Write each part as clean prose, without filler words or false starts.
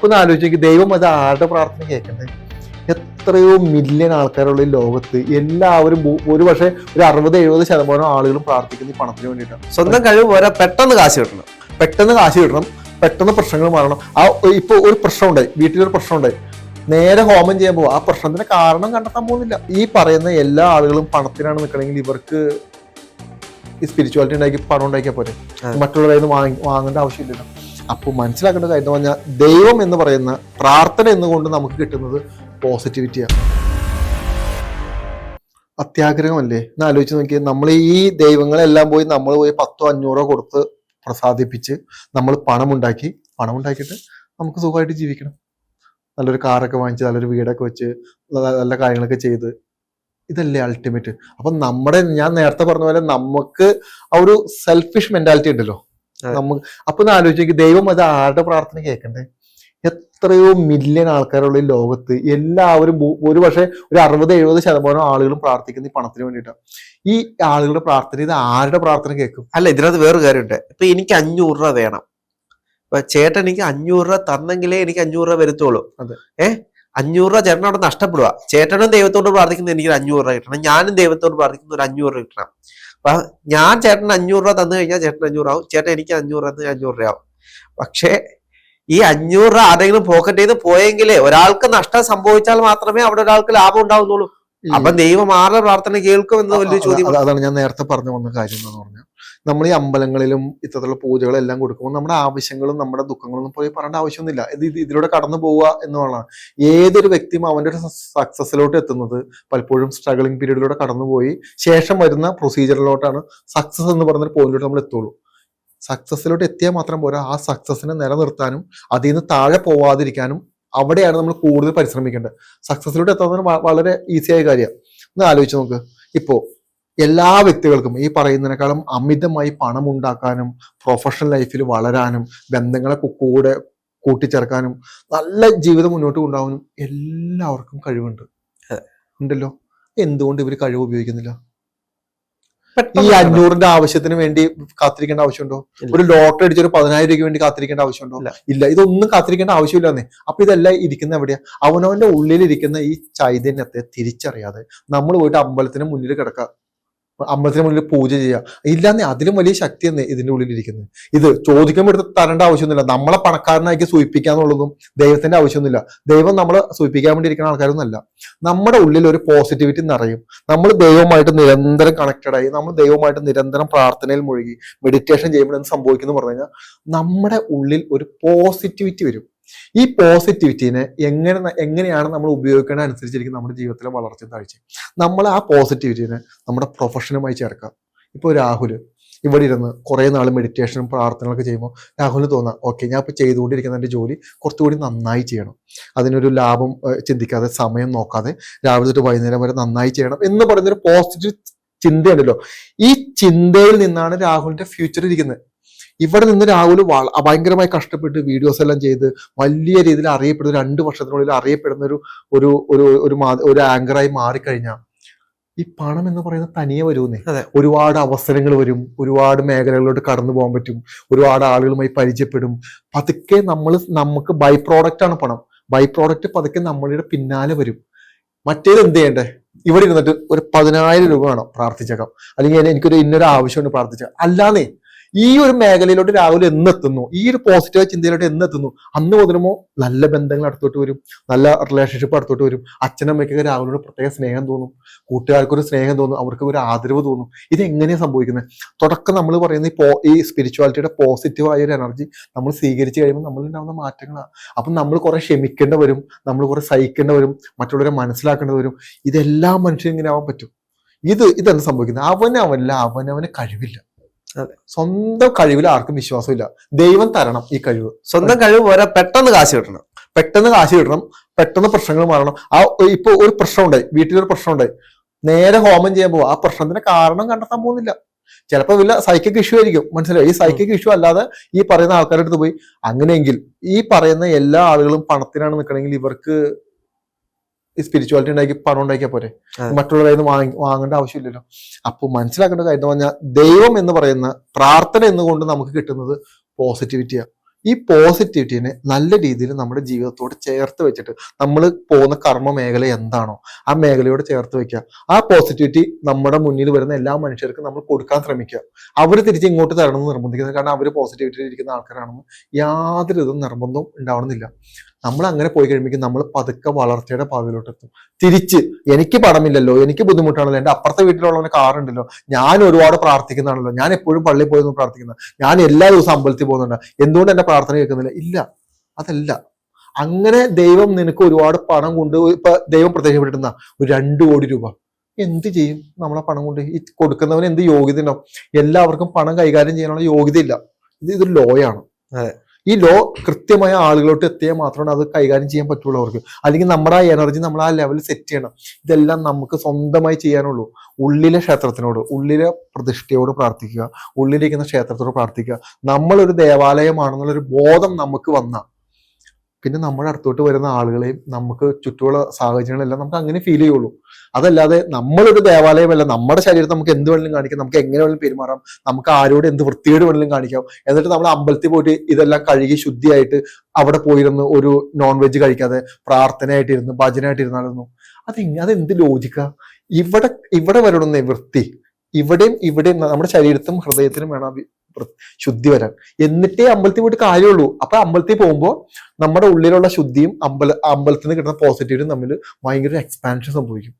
അപ്പൊ ആലോചിക്കും ദൈവം അത് ആരുടെ പ്രാർത്ഥന കേൾക്കണ്ടേ? എത്രയോ മില്യൺ ആൾക്കാരുള്ള ഈ ലോകത്ത് എല്ലാവരും ഒരു പക്ഷേ ഒരു 60-70% ആളുകളും പ്രാർത്ഥിക്കുന്ന ഈ പണത്തിന് വേണ്ടിയിട്ടാണ്. സ്വന്തം കഴിവ് പോരാ, പെട്ടെന്ന് കാശ് കിട്ടണം, പെട്ടെന്ന് പ്രശ്നങ്ങൾ മാറണം. ഇപ്പൊ ഒരു പ്രശ്നം ഉണ്ടായി, വീട്ടിലൊരു പ്രശ്നം ഉണ്ടായി, നേരെ ഹോമം ചെയ്യാൻ പോകും, ആ പ്രശ്നത്തിന്റെ കാരണം കണ്ടെത്താൻ പോകുന്നില്ല. ഈ പറയുന്ന എല്ലാ ആളുകളും പണത്തിനാണ് നിൽക്കണമെങ്കിൽ ഇവർക്ക് ഈ സ്പിരിച്വാലിറ്റി ഉണ്ടാക്കി പണം ഉണ്ടാക്കിയാൽ പോരെ, മറ്റുള്ള കയ്യിൽ നിന്ന് വാങ്ങേണ്ട ആവശ്യമില്ലല്ലോ. അപ്പോൾ മനസ്സിലാക്കേണ്ട കാര്യം എന്ന് പറഞ്ഞാൽ ദൈവം എന്ന് പറയുന്ന പ്രാർത്ഥന എന്നുകൊണ്ട് നമുക്ക് കിട്ടുന്നത് പോസിറ്റിവിറ്റിയാണ്. അത്യാഗ്രഹമല്ലേ എന്ന് ആലോചിച്ച് നോക്കിയാൽ, നമ്മൾ ഈ ദൈവങ്ങളെല്ലാം പോയി നമ്മൾ പോയി 1000-500 കൊടുത്ത് പ്രസാദിപ്പിച്ച് നമ്മൾ പണം ഉണ്ടാക്കിയിട്ട് നമുക്ക് സുഖമായിട്ട് ജീവിക്കണം. നല്ലൊരു കാറൊക്കെ വാങ്ങിച്ച്, നല്ലൊരു വീടൊക്കെ വെച്ച്, നല്ല കാര്യങ്ങളൊക്കെ ചെയ്ത്, ഇതല്ലേ അൾട്ടിമേറ്റ്. അപ്പൊ ഞാൻ നേരത്തെ പറഞ്ഞ പോലെ നമുക്ക് ആ ഒരു സെൽഫിഷ് മെന്റാലിറ്റി ഉണ്ടല്ലോ നമുക്ക്. അപ്പൊ ആലോചിക്കും ദൈവം അത് ആരുടെ പ്രാർത്ഥന കേൾക്കണ്ടേ? എത്രയോ മില്യൺ ആൾക്കാരുള്ള ഈ ലോകത്ത് എല്ലാവരും ഒരു പക്ഷേ ഒരു 60-70% ആളുകളും പ്രാർത്ഥിക്കുന്ന ഈ പണത്തിന് വേണ്ടിയിട്ടാണ്. ഈ ആളുകളുടെ പ്രാർത്ഥന ഇത് ആരുടെ പ്രാർത്ഥന കേൾക്കും? അല്ല, ഇതിനകത്ത് വേറെ കാര്യമുണ്ട്. ഇപ്പൊ എനിക്ക് 500 രൂപ വേണം, ഇപ്പൊ ചേട്ടൻ എനിക്ക് 500 രൂപ തന്നെങ്കിലേ എനിക്ക് 500 രൂപ വരുത്തുള്ളൂ. 500 രൂപ ചേട്ടൻ അവിടെ നഷ്ടപ്പെടുക. ചേട്ടനും ദൈവത്തോട് പ്രാർത്ഥിക്കുന്നത് എനിക്ക് 500 രൂപ കിട്ടണം, ഞാനും ദൈവത്തോട് പ്രാർത്ഥിക്കുന്ന ഒരു 500 രൂപ കിട്ടണം. അപ്പൊ ഞാൻ ചേട്ടന് 500 രൂപ തന്നു കഴിഞ്ഞാൽ ചേട്ടൻ 500 ആവും, ചേട്ടൻ എനിക്ക് 500 തന്നു 500 രൂപ ആവും. പക്ഷേ ഈ 500 രൂപ ആരെങ്കിലും പോക്കറ്റ് ചെയ്ത് പോയെങ്കിലേ ഒരാൾക്ക് നഷ്ടം സംഭവിച്ചാൽ മാത്രമേ അവിടെ ഒരാൾക്ക് ലാഭം ഉണ്ടാവുന്നുള്ളൂ. അപ്പൊ ദൈവം ആരുടെ പ്രാർത്ഥന കേൾക്കും എന്ന വലിയ ചോദ്യം. അതാണ് ഞാൻ നേരത്തെ പറഞ്ഞു വന്ന കാര്യം എന്ന് പറഞ്ഞാൽ, നമ്മൾ ഈ അമ്പലങ്ങളിലും ഇത്തരത്തിലുള്ള പൂജകളെല്ലാം കൊടുക്കുമ്പോൾ നമ്മുടെ ആവശ്യങ്ങളും നമ്മുടെ ദുഃഖങ്ങളൊന്നും പോയി പറയേണ്ട ആവശ്യമൊന്നുമില്ല. ഇതിലൂടെ കടന്നു പോവുക എന്നുള്ളതാണ്. ഏതൊരു വ്യക്തിയും അവന്റെ ഒരു സക്സസിലോട്ട് എത്തുന്നത് പലപ്പോഴും സ്ട്രഗിളിംഗ് പീരീഡിലൂടെ കടന്നുപോയി ശേഷം വരുന്ന പ്രൊസീജിയറിലോട്ടാണ് സക്സസ് എന്ന് പറഞ്ഞൊരു പോയിന്റിലോട്ട് നമ്മൾ എത്തുള്ളൂ. സക്സസിലോട്ട് എത്തിയാൽ മാത്രം പോരാ, ആ സക്സസിനെ നിലനിർത്താനും അതിൽ നിന്ന് താഴെ പോവാതിരിക്കാനും അവിടെയാണ് നമ്മൾ കൂടുതൽ പരിശ്രമിക്കേണ്ടത്. സക്സസിലോട്ട് എത്തുന്നത് വളരെ ഈസിയായ കാര്യമാണ്. ഒന്ന് ആലോചിച്ച് നോക്ക്, ഇപ്പോ എല്ലാ വ്യക്തികൾക്കും ഈ പറയുന്നതിനേക്കാളും അമിതമായി പണം ഉണ്ടാക്കാനും പ്രൊഫഷണൽ ലൈഫിൽ വളരാനും ബന്ധങ്ങളെ കൂടെ കൂട്ടിച്ചേർക്കാനും നല്ല ജീവിതം മുന്നോട്ട് കൊണ്ടുപോകാനും എല്ലാവർക്കും കഴിവുണ്ട് ഉണ്ടല്ലോ. എന്തുകൊണ്ട് ഇവർ കഴിവ് ഉപയോഗിക്കുന്നില്ല? ഈ 500ന്റെ ആവശ്യത്തിന് വേണ്ടി കാത്തിരിക്കേണ്ട ആവശ്യമുണ്ടോ? ഒരു ലോട്ടറി അടിച്ചൊരു 10,000 രൂപയ്ക്ക് വേണ്ടി കാത്തിരിക്കേണ്ട ആവശ്യമുണ്ടോ? ഇല്ല. ഇതൊന്നും കാത്തിരിക്കേണ്ട ആവശ്യമില്ലെന്നേ. അപ്പൊ ഇതെല്ലാം ഇരിക്കുന്ന എവിടെയാ? അവനവന്റെ ഉള്ളിലിരിക്കുന്ന ഈ ചൈതന്യത്തെ തിരിച്ചറിയാതെ നമ്മൾ പോയിട്ട് അമ്പലത്തിന് മുന്നിൽ കിടക്കുക, അമ്പലത്തിന് മുന്നിൽ പൂജ ചെയ്യുക, ഇല്ലാന്നേ അതിലും വലിയ ശക്തി തന്നെ ഇതിന്റെ ഉള്ളിലിരിക്കുന്നത്. ഇത് ചോദിക്കുമ്പോൾ എടുത്ത് തരേണ്ട ആവശ്യമൊന്നുമില്ല. നമ്മളെ പണക്കാരനാക്കി സൂചിപ്പിക്കാന്നുള്ളതും ദൈവത്തിന്റെ ആവശ്യമൊന്നുമില്ല. ദൈവം നമ്മളെ സൂചിപ്പിക്കാൻ വേണ്ടി ഇരിക്കുന്ന ആൾക്കാരൊന്നുമല്ല. നമ്മുടെ ഉള്ളിൽ ഒരു പോസിറ്റിവിറ്റി നിറയും. നമ്മൾ ദൈവമായിട്ട് നിരന്തരം കണക്റ്റഡ് ആയി, നമ്മൾ ദൈവമായിട്ട് നിരന്തരം പ്രാർത്ഥനയിൽ മുഴുകി മെഡിറ്റേഷൻ ചെയ്യുമ്പോൾ എന്ത് സംഭവിക്കുന്നു പറഞ്ഞു കഴിഞ്ഞാൽ നമ്മുടെ ഉള്ളിൽ ഒരു പോസിറ്റിവിറ്റി വരും. ഈ പോസിറ്റിവിറ്റിനെ എങ്ങനെയാണ് നമ്മൾ ഉപയോഗിക്കേണ്ട അനുസരിച്ചിരിക്കും നമ്മുടെ ജീവിതത്തിലെ വളർച്ച താഴ്ച. നമ്മൾ ആ പോസിറ്റിവിറ്റിനെ നമ്മുടെ പ്രൊഫഷനുമായി ചേർക്കാം. ഇപ്പോൾ രാഹുല് ഇവിടെ ഇരുന്ന് കുറെ നാൾ മെഡിറ്റേഷനും പ്രാർത്ഥനകളൊക്കെ ചെയ്യുമ്പോൾ രാഹുലിന് തോന്നാം, ഓക്കെ, ഞാൻ ഇപ്പോൾ ചെയ്തുകൊണ്ടിരിക്കുന്ന എൻ്റെ ജോലി കുറച്ചുകൂടി നന്നായി ചെയ്യണം, അതിനൊരു ലാഭം ചിന്തിക്കാതെ സമയം നോക്കാതെ രാവിലെ തൊട്ട് വൈകുന്നേരം വരെ നന്നായി ചെയ്യണം എന്ന് പറയുന്നൊരു പോസിറ്റീവ് ചിന്തയുണ്ടല്ലോ. ഈ ചിന്തയിൽ നിന്നാണ് രാഹുലിന്റെ ഫ്യൂച്ചർ ഇരിക്കുന്നത്. ഇവിടെ നിന്ന് രാഹുൽ ഭയങ്കരമായി കഷ്ടപ്പെട്ട് വീഡിയോസ് എല്ലാം ചെയ്ത് വലിയ രീതിയിൽ അറിയപ്പെടുന്ന 2 വർഷത്തിനുള്ളിൽ അറിയപ്പെടുന്ന ഒരു ആങ്കറായി മാറിക്കഴിഞ്ഞാൽ ഈ പണം എന്ന് പറയുന്നത് തനിയെ വരുന്നേ. ഒരുപാട് അവസരങ്ങൾ വരും, ഒരുപാട് മേഖലകളിലോട്ട് കടന്നു പോകാൻ പറ്റും, ഒരുപാട് ആളുകളുമായി പരിചയപ്പെടും. പതുക്കെ നമുക്ക് ബൈ പ്രോഡക്റ്റ് ആണ് പണം. ബൈ പ്രോഡക്റ്റ് പതുക്കെ നമ്മളുടെ പിന്നാലെ വരും. മറ്റേത് എന്ത് ചെയ്യണ്ടേ? ഇവിടെ ഇരുന്നിട്ട് ഒരു 10,000 രൂപ വേണം, പ്രാർത്ഥിച്ചേക്കാം, അല്ലെങ്കിൽ എനിക്കൊരു ഇന്നൊരു ആവശ്യമുണ്ട് പ്രാർത്ഥിച്ചേക്കാം. അല്ലാന്നേ ഈ ഒരു മേഖലയിലോട്ട് രാഹുൽ എന്നെത്തുന്നു, ഈ ഒരു പോസിറ്റീവ് ചിന്തയിലോട്ട് എന്നെത്തുന്നു, അന്ന് മുതലുമോ നല്ല ബന്ധങ്ങൾ അടുത്തോട്ട് വരും, നല്ല റിലേഷൻഷിപ്പ് അടുത്തോട്ട് വരും. അച്ഛനമ്മയ്ക്കൊക്കെ രാഹുലിനോട് പ്രത്യേക സ്നേഹം തോന്നും, കൂട്ടുകാർക്കൊരു സ്നേഹം തോന്നും, അവർക്ക് ഒരു ആദരവ് തോന്നും. ഇതെങ്ങനെയാണ് സംഭവിക്കുന്നത്? തുടക്കം നമ്മൾ പറയുന്ന ഈ സ്പിരിച്വാലിറ്റിയുടെ പോസിറ്റീവായ ഒരു എനർജി നമ്മൾ സ്വീകരിച്ചു കഴിയുമ്പോൾ നമ്മളുണ്ടാകുന്ന മാറ്റങ്ങളാണ്. അപ്പം നമ്മൾ കുറെ ക്ഷമിക്കേണ്ടി വരും, നമ്മൾ കുറെ സഹിക്കേണ്ടി വരും, മറ്റുള്ളവരെ മനസ്സിലാക്കേണ്ടി വരും. ഇതെല്ലാം മനുഷ്യൻ ഇങ്ങനെ ആവാൻ പറ്റും. ഇതെന്ത് സംഭവിക്കുന്നത്? അവനവന് കഴിവില്ല. സ്വന്തം കഴിവിൽ ആർക്കും വിശ്വാസമില്ല. ദൈവം തരണം ഈ കഴിവ്. സ്വന്തം കഴിവ് പോരാ, പെട്ടെന്ന് കാശ് കിട്ടണം, പെട്ടെന്ന് പ്രശ്നങ്ങൾ മാറണം. ഇപ്പൊ ഒരു പ്രശ്നം ഉണ്ടായി, വീട്ടിലൊരു പ്രശ്നം ഉണ്ടായി, നേരെ ഹോമം ചെയ്യാൻ പോവാ, ആ പ്രശ്നത്തിന്റെ കാരണം കണ്ടെത്താൻ പോകുന്നില്ല. ചിലപ്പോൾ വല്ല സൈക്കിക് ഇഷ്യൂ ആയിരിക്കും, മനസ്സിലായി? ഈ സൈക്കിക് ഇഷ്യൂ അല്ലാതെ ഈ പറയുന്ന ആൾക്കാരുടെ അടുത്ത് പോയി അങ്ങനെയെങ്കിൽ ഈ പറയുന്ന എല്ലാ ആളുകളും പണത്തിനാണ് നിൽക്കണമെങ്കിൽ ഇവർക്ക് ഈ സ്പിരിച്വാലിറ്റി ഉണ്ടാക്കി പണം ഉണ്ടാക്കിയാൽ പോരെ, മറ്റുള്ള കയ്യിൽ നിന്ന് വാങ്ങേണ്ട ആവശ്യമില്ലല്ലോ. അപ്പോൾ മനസ്സിലാക്കേണ്ട കാര്യം എന്ന് പറഞ്ഞാൽ ദൈവം എന്ന് പറയുന്ന പ്രാർത്ഥന എന്നുകൊണ്ട് നമുക്ക് കിട്ടുന്നത് പോസിറ്റിവിറ്റിയാണ്. ഈ പോസിറ്റിവിറ്റിനെ നല്ല രീതിയിൽ നമ്മുടെ ജീവിതത്തോട് ചേർത്ത് വെച്ചിട്ട് നമ്മൾ പോകുന്ന കർമ്മ മേഖല എന്താണോ ആ മേഖലയോട് ചേർത്ത് വെക്കുക. ആ പോസിറ്റിവിറ്റി നമ്മുടെ മുന്നിൽ വരുന്ന എല്ലാ മനുഷ്യർക്കും നമ്മൾ കൊടുക്കാൻ ശ്രമിക്കുക. അവർ തിരിച്ച് ഇങ്ങോട്ട് തരണമെന്ന് നിർബന്ധിക്കുന്നത്, കാരണം അവർ പോസിറ്റിവിറ്റി ഇരിക്കുന്ന ആൾക്കാരാണെന്ന് യാതൊരു ഇതും നിർബന്ധവും ഉണ്ടാവണമെന്നില്ല. നമ്മൾ അങ്ങനെ പോയി കഴിയുമ്പോൾ നമ്മൾ പതുക്കെ വളർച്ചയുടെ പാതയിലോട്ട് എത്തും. തിരിച്ച് എനിക്ക് പണമില്ലല്ലോ, എനിക്ക് ബുദ്ധിമുട്ടാണല്ലോ, എൻ്റെ അപ്പുറത്തെ വീട്ടിലുള്ളവന് കാറുണ്ടല്ലോ, ഞാൻ ഒരുപാട് പ്രാർത്ഥിക്കുന്നതാണല്ലോ, ഞാൻ എപ്പോഴും പള്ളിയിൽ പോയി പ്രാർത്ഥിക്കുന്ന, ഞാൻ എല്ലാ ദിവസവും അമ്പലത്തിൽ പോകുന്നുണ്ട്, എന്തുകൊണ്ട് എന്റെ പ്രാർത്ഥന കേൾക്കുന്നില്ല? ഇല്ല, അതല്ല. അങ്ങനെ ദൈവം നിനക്ക് ഒരുപാട് പണം കൊണ്ട് ഇപ്പൊ ദൈവം പ്രത്യക്ഷപ്പെട്ടിരുന്ന ഒരു 2 കോടി രൂപ എന്ത് ചെയ്യും നമ്മളെ പണം കൊണ്ട്? ഈ കൊടുക്കുന്നവന് എന്ത് യോഗ്യത ഉണ്ടാവും? എല്ലാവർക്കും പണം കൈകാര്യം ചെയ്യാനുള്ള യോഗ്യതയില്ല. ഇതൊരു ലോയാണ്. ഈ ലോ കൃത്യമായ ആളുകളോട്ട് എത്തിയാൽ മാത്രമാണ് അത് കൈകാര്യം ചെയ്യാൻ പറ്റുള്ളൂ അവർക്ക്. അല്ലെങ്കിൽ നമ്മുടെ ആ എനർജി നമ്മൾ ആ ലെവലിൽ സെറ്റ് ചെയ്യണം. ഇതെല്ലാം നമുക്ക് സ്വന്തമായി ചെയ്യാനുള്ളൂ. ഉള്ളിലെ ക്ഷേത്രത്തിനോട്, ഉള്ളിലെ പ്രതിഷ്ഠയോട് പ്രാർത്ഥിക്കുക, ഉള്ളിലിരിക്കുന്ന ക്ഷേത്രത്തോട് പ്രാർത്ഥിക്കുക. നമ്മളൊരു ദേവാലയമാണെന്നുള്ളൊരു ബോധം നമുക്ക് വന്ന പിന്നെ നമ്മുടെ അടുത്തോട്ട് വരുന്ന ആളുകളെയും നമുക്ക് ചുറ്റുമുള്ള സാഹചര്യങ്ങളെല്ലാം നമുക്ക് അങ്ങനെ ഫീൽ ചെയ്യുള്ളൂ. അതല്ലാതെ നമ്മളൊരു ദേവാലയമല്ല, നമ്മുടെ ശരീരത്തെ നമുക്ക് എന്ത് വേണമെങ്കിലും കാണിക്കാം, നമുക്ക് എങ്ങനെ വേണമെങ്കിലും പെരുമാറാം, നമുക്ക് ആരോട് എന്ത് വൃത്തിയോട് വേണമെങ്കിലും കാണിക്കാം. എന്നിട്ട് നമ്മൾ അമ്പലത്തിൽ പോയിട്ട് ഇതെല്ലാം കഴുകി ശുദ്ധിയായിട്ട് അവിടെ പോയിരുന്ന് ഒരു നോൺ വെജ് കഴിക്കാതെ പ്രാർത്ഥനയായിട്ടിരുന്ന് ഭജനായിട്ടിരുന്നാലൊന്നും അതെന്ത് ലോജിക്കാ? ഇവിടെ വരണന്നേ വൃത്തി. ഇവിടെയും നമ്മുടെ ശരീരത്തിനും ഹൃദയത്തിനും വേണം ശുദ്ധി വരാൻ. എന്നിട്ടേ അമ്പലത്തിൽ പോയിട്ട് കാര്യമുള്ളൂ. അപ്പൊ അമ്പലത്തിൽ പോകുമ്പോൾ നമ്മുടെ ഉള്ളിലുള്ള ശുദ്ധിയും അമ്പലത്തിൽ നിന്ന് കിട്ടുന്ന പോസിറ്റിവിറ്റിയും തമ്മിൽ ഭയങ്കര എക്സ്പാൻഷൻ സംഭവിക്കും.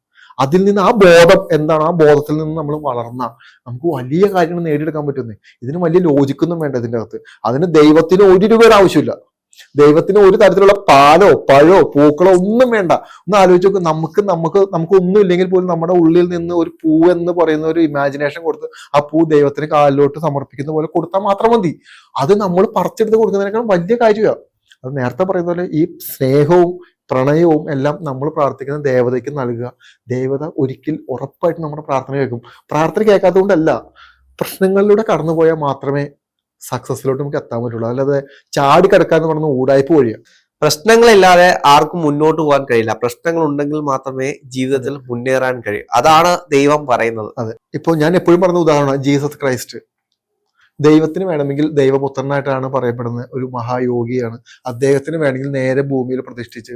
അതിൽ നിന്ന് ആ ബോധം എന്താണ്, ആ ബോധത്തിൽ നിന്ന് നമ്മൾ വളർന്നാൽ നമുക്ക് വലിയ കാര്യങ്ങൾ നേടിയെടുക്കാൻ പറ്റുന്നേ. ഇതിന് വലിയ ലോജിക്കൊന്നും വേണ്ട ഇതിൻ്റെ അകത്ത്. അതിന് ദൈവത്തിന് 1 രൂപയുടെ ആവശ്യമില്ല. ദൈവത്തിന് ഒരു തരത്തിലുള്ള പാലോ പഴോ പൂക്കളോ ഒന്നും വേണ്ട. ഒന്ന് ആലോചിച്ച് നോക്ക്, നമുക്ക് ഒന്നും ഇല്ലെങ്കിൽ പോലും നമ്മുടെ ഉള്ളിൽ നിന്ന് ഒരു പൂ എന്ന് പറയുന്ന ഒരു ഇമാജിനേഷൻ കൊടുത്ത് ആ പൂ ദൈവത്തിന് കാലിലോട്ട് സമർപ്പിക്കുന്ന പോലെ കൊടുത്താൽ മാത്രം മതി. അത് നമ്മൾ പറിച്ചെടുത്ത് കൊടുക്കുന്നതിനേക്കാൾ വലിയ കാര്യമാണ്. അത് നേരത്തെ പറയുന്ന പോലെ ഈ സ്നേഹവും പ്രണയവും എല്ലാം നമ്മൾ പ്രാർത്ഥിക്കുന്ന ദേവതയ്ക്ക് നൽകുക. ദേവത ഒരിക്കൽ ഉറപ്പായിട്ട് നമ്മുടെ പ്രാർത്ഥന കേൾക്കും. പ്രാർത്ഥന കേൾക്കാത്തത് കൊണ്ടല്ല, പ്രശ്നങ്ങളിലൂടെ കടന്നുപോയാൽ മാത്രമേ സക്സസിലോട്ട് നമുക്ക് എത്താൻ പറ്റുള്ളൂ. അല്ലാതെ ചാടി കിടക്കാന്ന് പറഞ്ഞ ഊടായ്പ വഴിയാണ്. പ്രശ്നങ്ങളില്ലാതെ ആർക്കും മുന്നോട്ട് പോകാൻ കഴിയില്ല. പ്രശ്നങ്ങൾ ഉണ്ടെങ്കിൽ മാത്രമേ ജീവിതത്തിൽ മുന്നേറാൻ കഴിയൂ. അതാണ് ദൈവം പറയുന്നത്. അതെ, ഇപ്പൊ ഞാൻ എപ്പോഴും പറഞ്ഞ ഉദാഹരണം ജീസസ് ക്രൈസ്റ്റ്. ദൈവത്തിന് വേണമെങ്കിൽ ദൈവപുത്രനായിട്ടാണ് പറയപ്പെടുന്നത്, ഒരു മഹായോഗിയാണ്. അദ്ദേഹത്തിന് വേണമെങ്കിൽ നേരെ ഭൂമിയിൽ പ്രതിഷ്ഠിച്ച്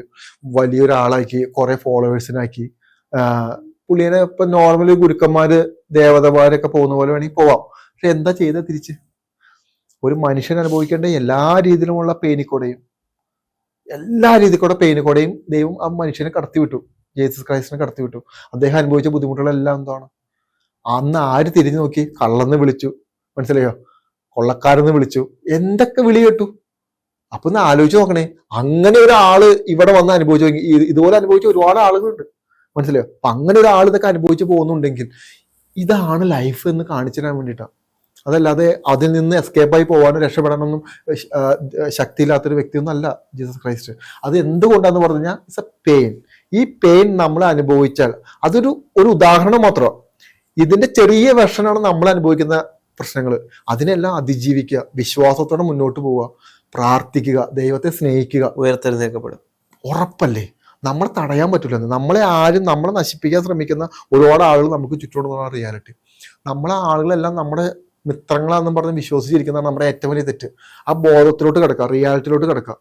വലിയൊരാളാക്കി കുറെ ഫോളോവേഴ്സിനാക്കി പുള്ളിനെ ഇപ്പൊ നോർമലി ഗുരുക്കന്മാര് ദേവതമാരൊക്കെ പോകുന്ന പോലെ വേണമെങ്കിൽ പോവാം. പക്ഷെ എന്താ ചെയ്ത തിരിച്ച് ഒരു മനുഷ്യൻ അനുഭവിക്കേണ്ട എല്ലാ രീതിയിലുമുള്ള എല്ലാ രീതിക്കൂടെ പെയിനിക്കൂടെയും ദൈവം ആ മനുഷ്യനെ കടത്തിവിട്ടു. ജീസസ് ക്രൈസ്റ്റിനെ കടത്തിവിട്ടു. അദ്ദേഹം അനുഭവിച്ച ബുദ്ധിമുട്ടുകളെല്ലാം എന്താണ്? അന്ന് ആര് തിരിഞ്ഞു നോക്കി? കള്ളന്ന് വിളിച്ചു, മനസ്സിലായോ? കൊള്ളക്കാരെന്ന് വിളിച്ചു, എന്തൊക്കെ വിളി കേട്ടു. അപ്പൊ ഒന്ന് ആലോചിച്ച് നോക്കണേ. അങ്ങനെ ഒരാള് ഇവിടെ വന്ന് അനുഭവിച്ചു, ഇതുപോലെ അനുഭവിച്ച ഒരുപാട് ആളുകളുണ്ട്, മനസ്സിലായോ? അപ്പൊ അങ്ങനെ ഒരാൾ ഇതൊക്കെ അനുഭവിച്ചു പോകുന്നുണ്ടെങ്കിൽ ഇതാണ് ലൈഫ് എന്ന് കാണിച്ചു തരാൻ വേണ്ടിയിട്ടാണ്. അതല്ലാതെ അതിൽ നിന്ന് എസ്കേപ്പായി പോകാനും രക്ഷപ്പെടാനൊന്നും ശക്തിയില്ലാത്തൊരു വ്യക്തിയൊന്നും അല്ല ജീസസ് ക്രൈസ്റ്റ്. അത് എന്തുകൊണ്ടാന്ന് പറഞ്ഞു കഴിഞ്ഞാൽ ഇറ്റ്സ് എ പെയിൻ. ഈ പെയിൻ നമ്മൾ അനുഭവിച്ചാൽ അതൊരു ഉദാഹരണം മാത്രമാണ്. ഇതിന്റെ ചെറിയ വെർഷനാണ് നമ്മൾ അനുഭവിക്കുന്ന പ്രശ്നങ്ങൾ. അതിനെല്ലാം അതിജീവിക്കുക, വിശ്വാസത്തോടെ മുന്നോട്ട് പോവുക, പ്രാർത്ഥിക്കുക, ദൈവത്തെ സ്നേഹിക്കുക, ഉയർത്തെഴുന്നേൽക്കപ്പെടും. ഉറപ്പല്ലേ? നമ്മളെ തടയാൻ പറ്റില്ലെന്ന്. നമ്മളെ നശിപ്പിക്കാൻ ശ്രമിക്കുന്ന ഒരുപാട് ആളുകൾ നമുക്ക് ചുറ്റുമുള്ള റിയാലിറ്റി. നമ്മളെ ആളുകളെല്ലാം നമ്മുടെ മിത്രങ്ങളാണെന്നും പറഞ്ഞ് വിശ്വസിച്ചിരിക്കുന്നതാണ് നമ്മുടെ ഏറ്റവും വലിയ തെറ്റ്. ആ ബോധത്തിലോട്ട് കിടക്കുക, റിയാലിറ്റിയിലോട്ട് കിടക്കുക.